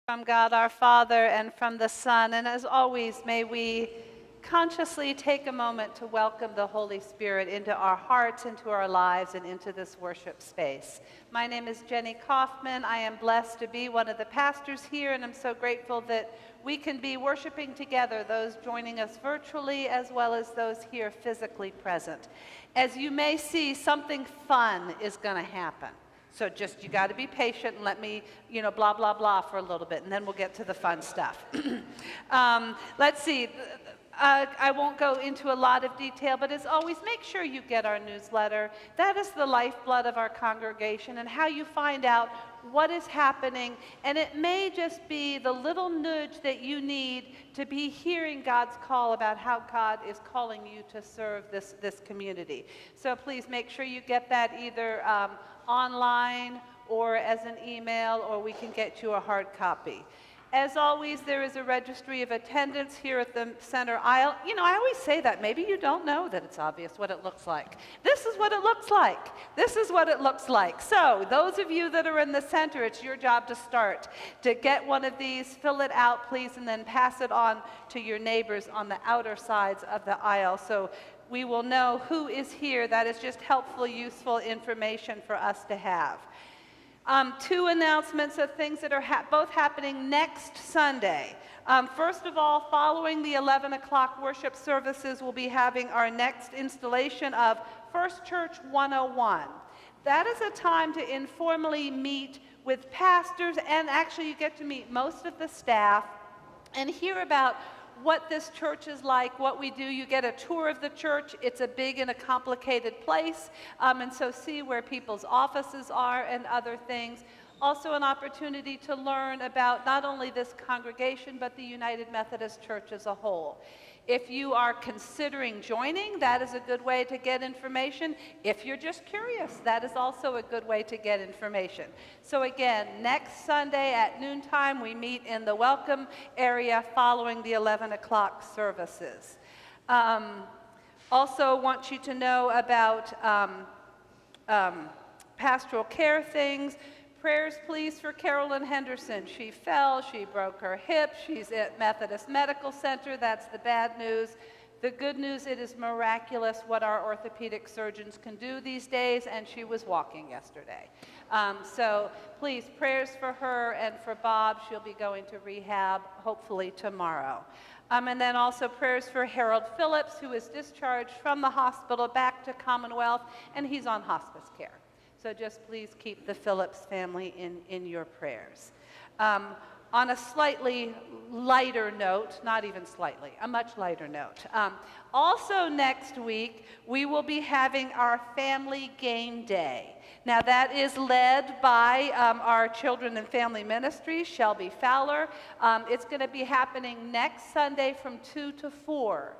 From God our Father and from the Son, and as always, may we consciously take a moment to welcome the Holy Spirit into our hearts, into our lives, and into this worship space. My name is Jenny Caughman. I am blessed to be one of the pastors here, and I'm so grateful that we can be worshiping together, those joining us virtually as well as those here physically present. As you may see, something fun is going to happen. So just, you got to be patient and let me, blah, blah, blah for a little bit, and then we'll get to the fun stuff. Let's see. I won't go into a lot of detail, but as always, make sure you get our newsletter. That is the lifeblood of our congregation and how you find out what is happening. And it may just be the little nudge that you need to be hearing God's call about how God is calling you to serve this community. So please make sure you get that either online or as an email, or we can get you a hard copy. As always, there is a registry of attendance here at the center aisle. I always say that. Maybe you don't know that it's obvious what it looks like. This is what it looks like. This is what it looks like. So those of you that are in the center, it's your job to start. To get one of these, fill it out, please, and then pass it on to your neighbors on the outer sides of the aisle. So we will know who is here. That is just helpful, useful information for us to have. Two announcements of things that are both happening next Sunday. First of all, following the 11 o'clock worship services, we'll be having our next installation of First Church 101. That is a time to informally meet with pastors, and actually you get to meet most of the staff and hear about what this church is like, what we do. You get a tour of the church. It's a big and a complicated place, and so see where people's offices are and other things. Also an opportunity to learn about not only this congregation, but the United Methodist Church as a whole. If you are considering joining, that is a good way to get information. If you're just curious, that is also a good way to get information. So again, next Sunday at noontime, we meet in the welcome area following the 11 o'clock services. Also want you to know about pastoral care things. Prayers, please, for Carolyn Henderson. She fell, she broke her hip, she's at Methodist Medical Center. That's the bad news. The good news, it is miraculous what our orthopedic surgeons can do these days, and she was walking yesterday. So please, prayers for her and for Bob. She'll be going to rehab, hopefully tomorrow. And then also prayers for Harold Phillips, who is discharged from the hospital back to Commonwealth, and he's on hospice care. So just please keep the Phillips family in your prayers. On a slightly lighter note, not even slightly, a much lighter note. Also next week, we will be having our family game day. Now that is led by our children and family ministry, Shelby Fowler. It's going to be happening next Sunday from 2 to 4.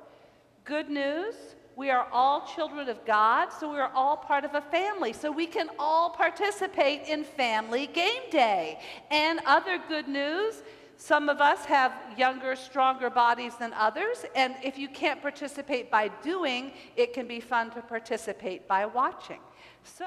Good news. We are all children of God, so we are all part of a family. So we can all participate in Family Game Day. And other good news, some of us have younger, stronger bodies than others. And if you can't participate by doing, it can be fun to participate by watching. So